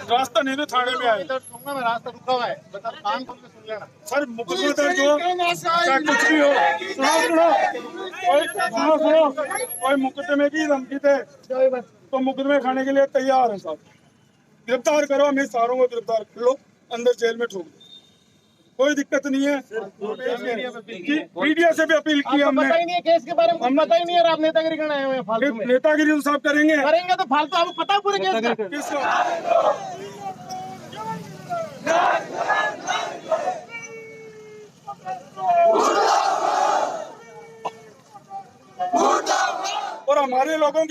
रास्ता नहीं तो थाने में आए। मैं रास्ता रुका हुआ है, बता कान खोल के सुन लेना सर मुकदमा दर्ज हो चाहे कुछ भी हो, सुनो कोई मुकदमे की धमकी दे तो मुकदमे खाने के लिए तैयार है साहब। गिरफ्तार करो, हमें सारों को गिरफ्तार कर लो, अंदर जेल में ठोक दो, कोई दिक्कत नहीं है। मीडिया से भी अपील की हमने, पता ही नहीं है केस के बारे में, हम पता ही नहीं है। आप नेतागिरी करने आए हुए हैं फालतू में। नेतागिरी तो साहब करेंगे तो फालतू, आपको पता है पूरे केस का? किसको? और हमारे लोगों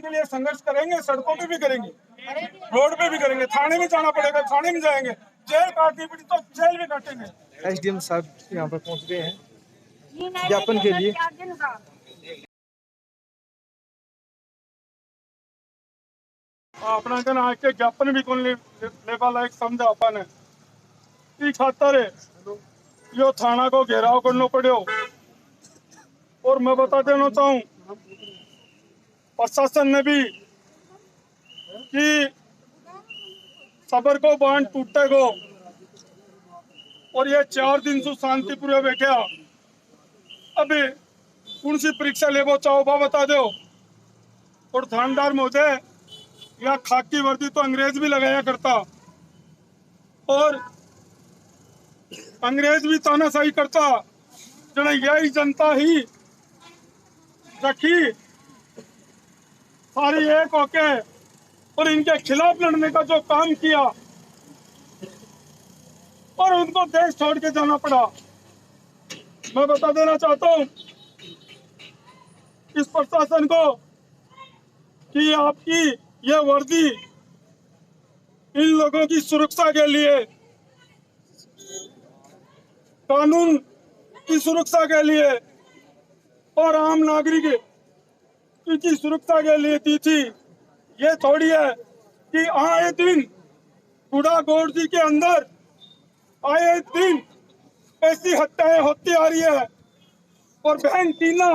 के लिए संघर्ष करेंगे, सड़कों पे भी करेंगे, रोड पे भी करेंगे, थाने में जाना पड़ेगा, थाने में जाएंगे, जेल काटनी पड़ी तो जेल भी काटेंगे। एसडीएम साहब यहाँ पर पहुँच गए हैं ज्ञापन के लिए। अपना कहना आज के ज्ञापन भी कौन ले वाला एक समझा अपन है खातर यो थाना को घेराव करना पड़ो। और मैं बता देना चाहूँ प्रशासन ने भी कि सबर को बांध टूटेगो, और ये 4 दिन से शांतिपूर्वक बैठा अभी कौन सी परीक्षा ले वो चाहो बा बता दो। और थानेदार महोदय या खाकी वर्दी तो अंग्रेज भी लगाया करता, और अंग्रेज भी तानाशाही करता, जना यही जनता ही रखी सारी एक होके और इनके खिलाफ लड़ने का जो काम किया, और उनको देश छोड़ के जाना पड़ा। मैं बता देना चाहता हूँ इस प्रशासन को कि आपकी यह वर्दी इन लोगों की सुरक्षा के लिए, कानून की सुरक्षा के लिए और आम नागरिक की सुरक्षा के लिए दी थी। ये थोड़ी है कि आए दिन गुड़ा गौड़ जी के अंदर आए दिन ऐसी हत्याएं होती आ रही है, और बहन टीना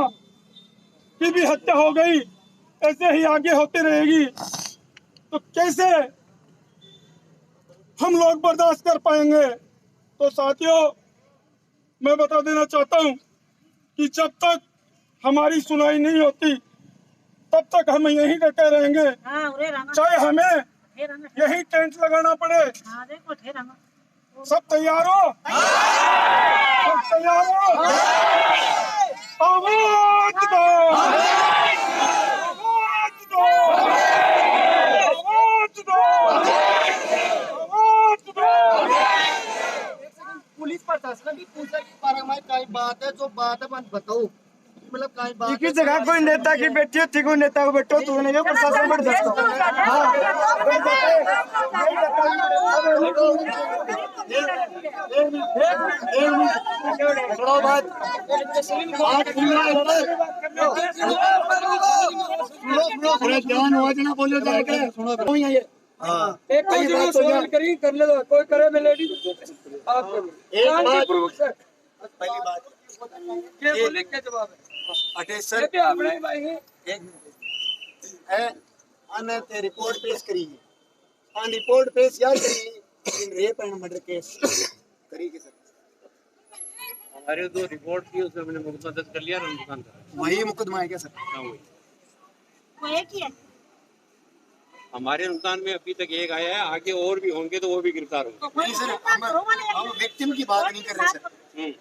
की भी हत्या हो गई, ऐसे ही आगे होती रहेगी तो कैसे हम लोग बर्दाश्त कर पाएंगे। तो साथियों मैं बता देना चाहता हूं कि जब तक हमारी सुनाई नहीं होती तब तक हम यहीं डटे रहेंगे, चाहे हमें यही टेंट लगाना पड़े। सब तैयार हो? सब तैयार हो? आवाज दो, आवाज दो, आवाज दो, आवाज दो। पुलिस प्रशासन की पूछा कि पारामाई काई बात है, जो बात है मत बताओ, मतलब काई बात एक ही जगह कोई नेता की बैठी हो, कोई नेता को बैठो तो नहीं प्रशासन बैठ सकता। ध्यान वाजना बोलो जाके सुनो ये एक कोई सवाल करी कर ले, कोई करे मैं लेडी आप करो। पहली बात क्या बोले, क्या जवाब अटे सर है? आपने भाई एक है आने ते रिपोर्ट पेश करी है, आन रिपोर्ट पेश यार करी इन रेप एंड मर्डर केस करी के सर हमारे 2 रिपोर्ट थी, उसमें मैंने मुकदमा दर्ज कर लिया और दुकान का वही मुकदमा है क्या सर? हाँ वही हमारे नुकसान में अभी तक एक आया है, आगे और भी होंगे तो वो भी गिरफ्तार होंगे। नहीं सर, हम विक्टिम की बात नहीं कर रहे सर,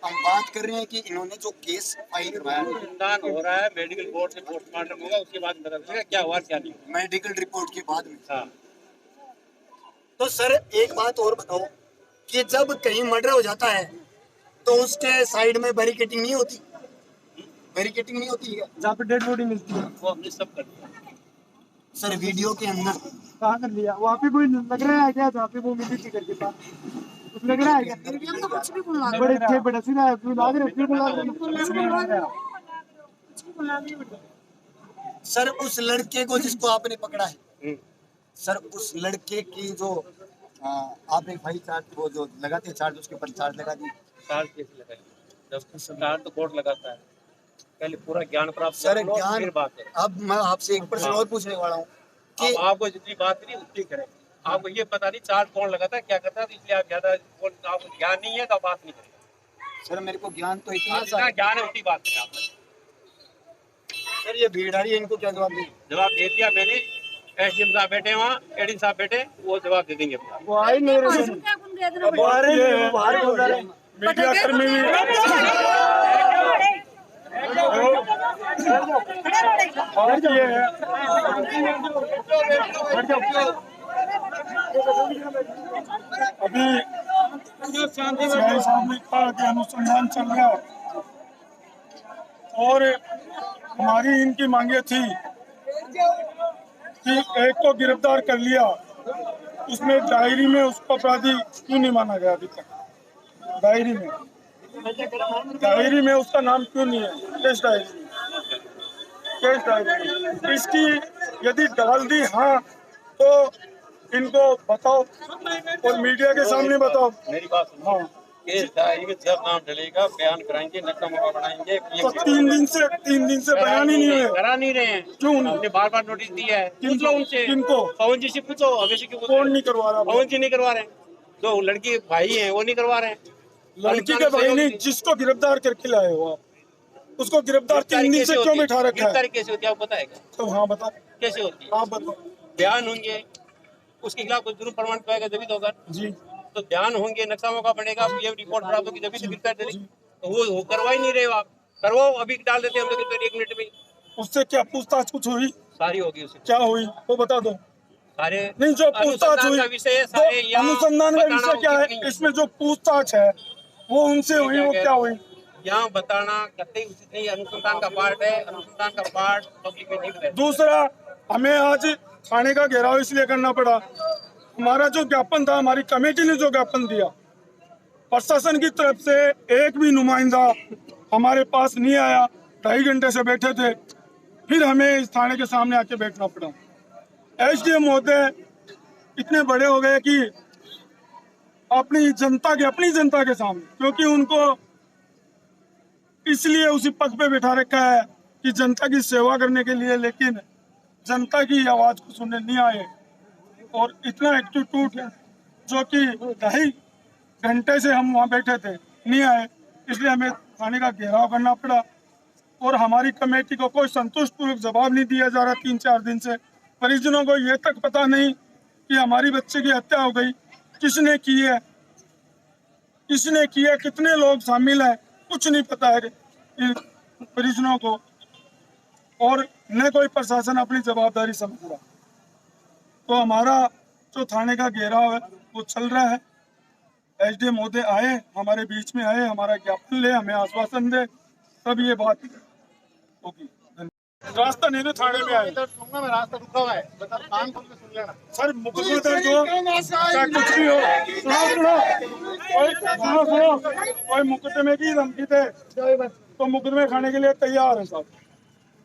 हम बात कर रहे हैं कि इन्होंने जो केस फाइल करवाया, अनुसंधान हो रहा है, मेडिकल रिपोर्ट से पोस्टमार्टम होगा, उसके बाद पता चलेगा क्या हुआ क्या नहीं। मेडिकल रिपोर्ट के बाद में। हाँ तो सर एक बात और बताओ कि जब कहीं मर्डर हो जाता है तो उसके साइड में बैरिकेटिंग नहीं होती, बैरिकेटिंग नहीं होती है जहाँ पे डेड बॉडी मिलती है, वो हमने सब कर दिया सर वीडियो के अंदर। कहाँ कर लिया? वहाँ पे कोई लग रहा है क्या जहाँ पे वो मिली थी करके पास कुछ लग रहा है क्या? बड़े थे बड़ा सी ना लाग रहे सर उस लड़के को जिसको आपने पकड़ा है, सर उस लड़के की जो आपने भाई चार्ज वो जो लगाते चार्ज उसके ऊपर चार्ज लगा दी। चार्ज कैसे लगाए? जब सरकार तो कोर्ट लगाता है, पहले पूरा ज्ञान प्राप्त सर कर लो, ज्ञान फिर बात है। अब मैं आपसे एक प्रश्न और पूछने वाला हूँ, कि अब आपको जितनी बात करी उतनी करें। आपको ये पता नहीं चार्ट कौन लगाता क्या करता, तो इसलिए आप ज्यादा आपको ज्ञान नहीं है तो आप बात नहीं करें। सर मेरे को ज्ञान तो इतना जितना ज्ञान है उतनी बात करें आप। सर ये भीड़ आ रही है, इनको क्या जवाब दूं? जवाब दे दिया मैंने। एसडीएम साहब बैठे वहाँ, एडीएम साहब बैठे, वो जवाब दे देंगे अपना। वो आ ही नहीं रहे सर। वो आ रहे हैं, वो बाहर बोल रहे हैं। मीडिया कर्मी भी और ये है अभी सीआई साहब ने कहा कि अनुसंधान चल रहा है और हमारी इनकी मांगे थी कि एक को गिरफ्तार कर लिया, उसमें डायरी में उसको अपराधी क्यों नहीं माना गया अभी तक? डायरी में उसका नाम क्यों नहीं है? केस डायरी इसकी यदि डाल दी हाँ तो इनको बताओ और मीडिया के सामने बताओ। मेरी बात सुनो। हाँ केस डायरी में जब नाम डलेगा बयान कराएंगे, नक्का मुक्का बनाएंगे। तो 3 दिन से बयान ही नहीं हुए। करा नहीं रहे हैं। क्यों नहीं? हमने बार बार नोटिस दिया है। पूछ लो उनसे। किनको? पवन जी से पूछो। हमेशा क्यों पूछ रहे कौन हैं? नहीं करवा रहा? पवन जी नहीं करवा रहे हैं, जो लड़की भाई हैं वो नहीं करवा रहे हैं। लड़की के भाई ने जिसको गिरफ्तार करके लाए हो आप, उसको गिरफ्तार 3 दिन से क्यों बिठा रखा है? गिरफ्तारी कैसे होती है आपको पता है क्या? तो हाँ बताओ कैसे होती है? आप बताओ। बयान होंगे, उसके खिलाफ कोई जुर्म प्रमाण पाएगा जब तो होगा। जी तो बयान होंगे, नक्शा मौका बनेगा, ये रिपोर्ट प्राप्त होगी जब तो गिरफ्तार चलेगी। तो वो करवा ही नहीं रहे हो आप। करवाओ, अभी डाल देते हैं हम लोग 1 मिनट में। उससे क्या पूछताछ कुछ हुई? सारी होगी उससे। क्या हुई वो बता दो। सारे नहीं जो पूछताछ हुई, अनुसंधान का विषय सारे तो यहाँ अनुसंधान का बताना विषय क्या है? उचित नहीं। इसमें जो पूछताछ है वो उनसे हुई, वो क्या हुई? यहाँ बताना कतई उचित नहीं। अनुसंधान का पार्ट है, अनुसंधान का पार्ट पब्लिक में नहीं है। दूसरा, हमें आज थाने का घेराव इसलिए करना पड़ा, हमारा जो ज्ञापन था, हमारी कमेटी ने जो ज्ञापन दिया, प्रशासन की तरफ से एक भी नुमाइंदा हमारे पास नहीं आया। 2.5 घंटे से बैठे थे, फिर हमें इस थाने के सामने आके बैठना पड़ा। एसडीएम महोदय इतने बड़े हो गए कि अपनी जनता के सामने, क्योंकि उनको इसलिए उसी पद पे बैठा रखा है कि जनता की सेवा करने के लिए, लेकिन जनता की आवाज को सुनने नहीं आए और इतना एटीट्यूड जो कि 2.5 घंटे से हम वहाँ बैठे थे नहीं आए, इसलिए हमें थाने का घेराव करना पड़ा। और हमारी कमेटी को कोई संतुष्टपूर्वक जवाब नहीं दिया जा रहा 3-4 दिन से। परिजनों को ये तक पता नहीं कि हमारी बच्चे की हत्या हो गई, किसने की है, कितने लोग शामिल हैं, कुछ नहीं पता है परिजनों को। और न कोई प्रशासन अपनी जवाबदारी समझ रहा। तो हमारा जो थाने का घेराव है वो चल रहा है। एसडीएम महोदय आए, हमारे बीच में आए, हमारा ज्ञापन ले, हमें आश्वासन दे, तब ये बात होगी। रास्ता नहीं तो थाने में आए। रास्ता रुका हुआ है, काम करके सुन लेना। सर मुकदमा दर्ज हो चाहे कुछ भी हो, सुनो कोई मुकदमे की धमकी दे तो मुकदमे खाने के लिए तैयार है साहब।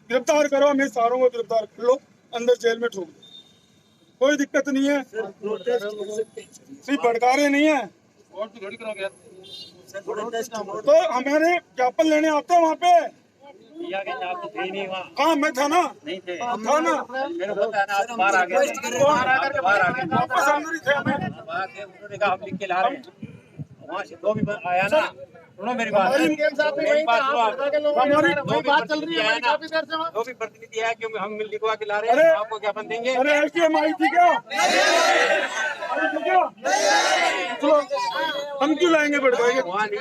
गिरफ्तार करो, हमें सारों को गिरफ्तार कर लो, अंदर जेल में ठोक दो, कोई दिक्कत नहीं है। सिर्फ भड़का रहे नहीं है तो हमारे ज्ञापन लेने आते हैं वहाँ पे। हाँ मैं था ना, नहीं थे। था ना, मेरे को पता है ना, आप बाहर आ गए। वापस अंदर ही थे हमें। उन्होंने कहा हम लिख के ला रहे हैं, वहाँ से दो भी आया ना। सुनो मेरी बात, हमारी बात चल रही है काफी देर से। दो भी प्रतिनिधि आया कि हम लिखवा के ला रहे हैं, आपको ज्ञापन देंगे। अरे एसडीएम आई थी क्या? चलो हम क्यों लाएंगे भड़काएंगे? वहाँ नहीं,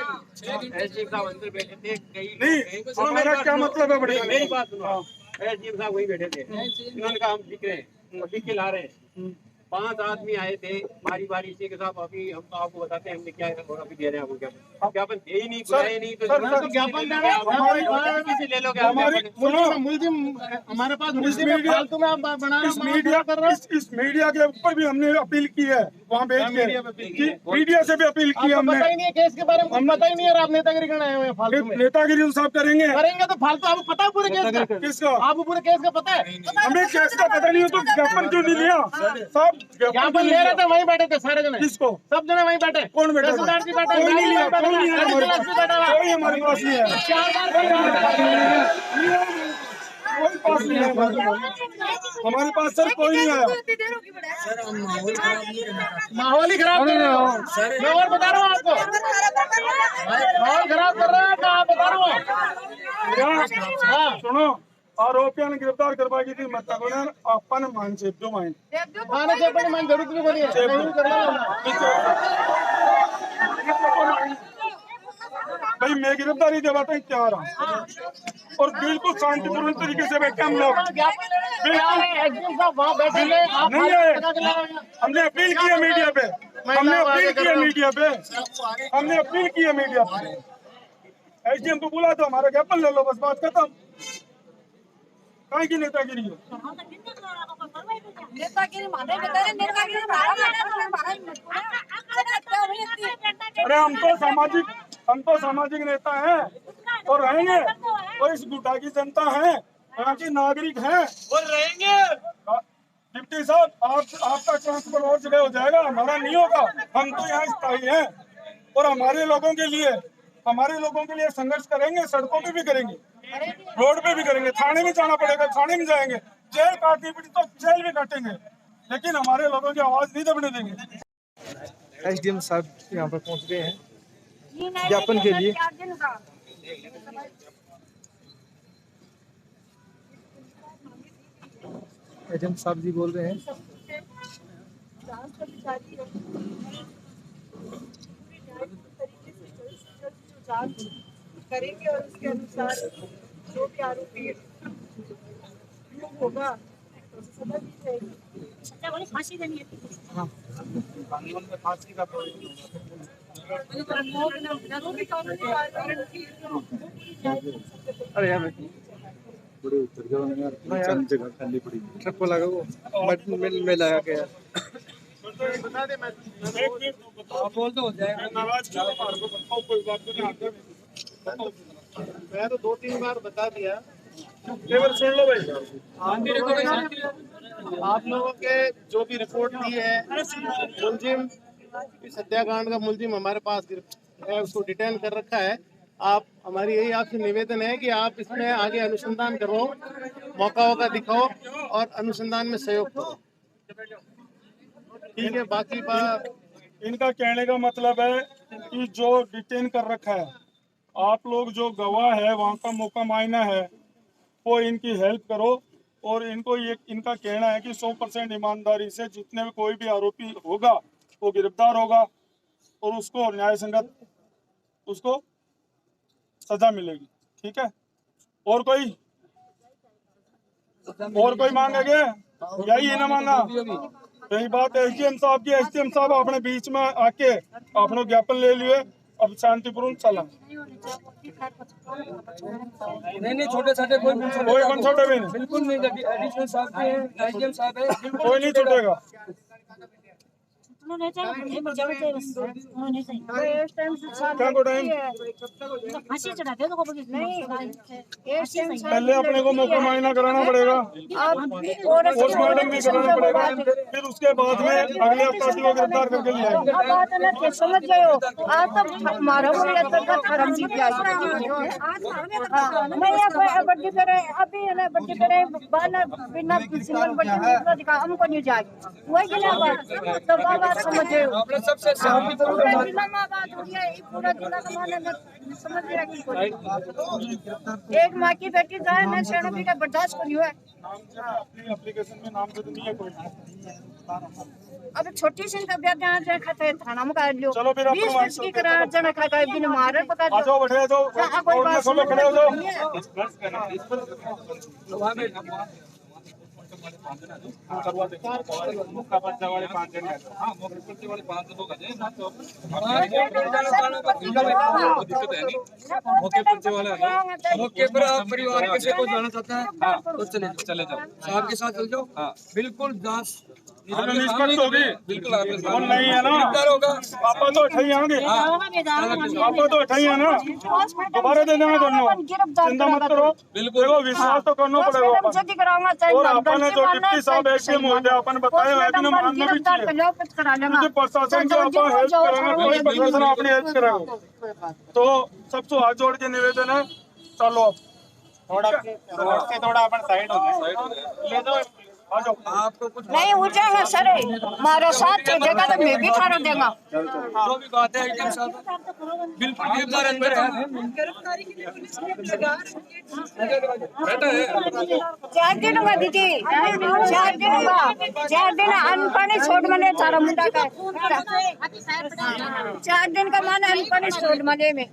एसडीएम साहब अंदर बैठे थे। नहीं, हमारा क्या मतलब है भड़काने? मेरी बात सुनो, एसडीएम साहब वही बैठे थे। इन्होंने कहा हम लिख रहे हैं, लिख के ला रहे हैं। 5 आदमी आए थे बारी बारी से के साथ। अभी हम तो आपको बताते हैं हमने क्या है और अभी दे रहे हैं आपको ज्ञापन। ज्ञापन दे ही नहीं, बुलाए नहीं तो ज्ञापन देना किसी ले लोगे आप ज्ञापन? मुलजिम हमारे पास इस मीडिया के ऊपर भी हमने अपील की है, वहाँ बैठ के मीडिया से भी अपील की है हमने। पता ही नहीं है केस के बारे में, हम पता ही नहीं है। आप नेतागिरी करने आए हुए हैं फालतू में। नेतागिरी साहब करेंगे तो फालतू, आपको पता है पूरे केस का? किसका? आपको पूरे केस का पता है? हमें केस का पता नहीं हो तो ज्ञापन क्यों नहीं लिया साहब? ज्ञापन ले रहे थे, वहीं बैठे थे सारे जने। किसको? सब जने वहीं बैठे। कौन बैठा? तहसीलदार जी बैठे, कोई नहीं लिया, कोई नहीं है हमारे पास, बैठा हुआ। कोई हमारे पास नहीं है। कोई पास नहीं है हमारे पास सर, कोई नहीं आया। सर हम माहौल खराब नहीं करना चाहते। माहौल ही खराब कर रहे हो। मैं और बता रहा हूँ आपको, माहौल खराब कर रहा है, मैं आप बता रहा हूँ। हाँ सुनो, आरोपियों ने गिरफ्तार करवाई थी मतलब अपन मान से जो माइन माने चेपड़ी मान जरूरत नहीं पड़ी है, नहीं करना होगा। भाई मैं गिरफ्तारी दिलवाता हूँ क्या रहा और बिल्कुल शांतिपूर्ण तरीके से बैठे हम लोग। नहीं है, हमने अपील की है मीडिया पे, हमने अपील की है मीडिया पे, हमने अपील की है मीडिया पे। एसडीएम को बुला दो, हमारा ज्ञापन ले लो, बस बात खत्म। काहे की नेतागिरी है? अरे हम तो सामाजिक नेता हैं और रहेंगे, और इस गुटा की जनता है, यहाँ के नागरिक हैं और रहेंगे। डिप्टी साहब, आपका ट्रांसफर और जगह हो जाएगा, हमारा नहीं होगा। हम तो यहाँ स्थायी हैं और हमारे लोगों के लिए संघर्ष करेंगे, सड़कों पे भी करेंगे, रोड पे भी करेंगे, थाने में जाना पड़ेगा थाने में जाएंगे, जेल काटनी पड़ी तो जेल भी काटेंगे, लेकिन हमारे लोगों की आवाज नहीं दबने देंगे। एसडीएम साहब यहाँ पर पहुँच गए हैं ज्ञापन के लिए। एजेंट साहब जी बोल रहे हैं करेंगे और उसके अनुसार जो भी आरोपी होगा तो सजा दी जाएगी। सजा वाली फांसी देनी है। हाँ। कानून में फांसी का अरे यार ट्रक को लगा वो में लगा के यार बता दे। मैं बोल तो हो जाएगा, नाराज क्यों हमारे को बताओ, कोई बात नहीं आगे मैं तो 2-3 बार बता दिया। केवल सुन लो भाई, आप लोगों के जो भी रिपोर्ट दी है, मुलजिम इस हत्याकांड का मुलजिम हमारे पास है, उसको डिटेन कर रखा है। आप हमारी यही आपसे निवेदन है कि आप इसमें आगे अनुसंधान करो, मौका दिखाओ और अनुसंधान में सहयोग करो, ठीक है। बाकी बात इनका कहने का मतलब है कि जो डिटेन कर रखा है, आप लोग जो गवाह है वहाँ का मौका मायना है, वो इनकी हेल्प करो। और इनको ये इनका कहना है कि 100% ईमानदारी से जितने भी कोई भी आरोपी होगा वो गिरफ्तार होगा और उसको न्याय संगत उसको सजा मिलेगी, ठीक है। और कोई मांगेंगे? यही है ना मांगा। यही बात एसडीएम साहब की, एसडीएम साहब अपने बीच में आके अपना ज्ञापन ले लिए, अब शांतिपूर्ण चला। नहीं छोटे छोटे कोई छोटे भी नहीं, बिल्कुल नहीं। एडिशनल साहब भी हैं, एसडीएम साहब है, कोई नहीं छूटेगा। क्या को टाइम फांसी चढ़ा दे तो पहले अपने को मौका मायना कराना पड़ेगा, पोस्टमार्टम भी कराना पड़ेगा, फिर उसके बाद में अगले अपराधी को गिरफ्तार करके ले आएंगे। समझ गए हो? आज तक हमारा धर्म जीत गया। बड्डी करे अभी है, बड्डी करे बिना सिंगल बड्डी दिखा हमको नहीं जाए, वही ना बात तो बाबा समझे हो। सबसे पूरा जिला में बात हो गया, पूरा जिला का माने न समझ गया कि कोई एक माँ की बेटी जाए ना शेणों की बर्दाश्त करियो है। अपनी एप्लीकेशन में नाम तो नहीं है कोई। अब छोटी सी का ब्याह जहाँ जहाँ खाता है थाना में कर लियो। चलो फिर 20 की करा जना खाता है बिन मारे पता आ जाओ, बैठे आ जाओ, कोई बात खड़े हो जाओ। मुख्य पर्चे वाले 5 जन है। हाँ, मुख्य पर्चे वाले 5 लोग हैं ना, तो दिक्कत है नहीं। मुख्य पर्चे वाले मौके पर आप परिवार के से कोई जाना चाहता है, हाँ तो चले जाओ, साहब के साथ चल जाओ। हाँ बिल्कुल, जांच निष्पक्ष होगी, बिल्कुल और नहीं है ना होगा। पापा तो अठाई आएंगे, पापा तो अठाई है ना, दोबारा दे देंगे दोनों, चिंता मत करो। बिल्कुल विश्वास तो करना पड़ेगा। और अपन ने जो डिप्टी साहब एसडीएम महोदय अपन बताए हैं कि मानना भी चाहिए, क्योंकि प्रशासन को अपन हेल्प करेंगे, कोई प्रशासन अपनी हेल्प करेगा। तो सबसे हाथ जोड़ के निवेदन है, चलो अब थोड़ा रोड से थोड़ा अपन साइड हो जाए, ले जाओ, आ जाओ। आपको कुछ नहीं हो जाएगा सर, हमारा साथ दे देगा तो मैं भी थारा देगा। जो भी बात है एकदम साहब बिल्कुल गिरफ्तार अंदर है। बेटा है 4 दिन हुआ दीदी, 4 दिन हुआ, 4 दिन अनपानी छोड़ मने तारा मुंडा का 4 दिन का माना अनपानी छोड़ मने में।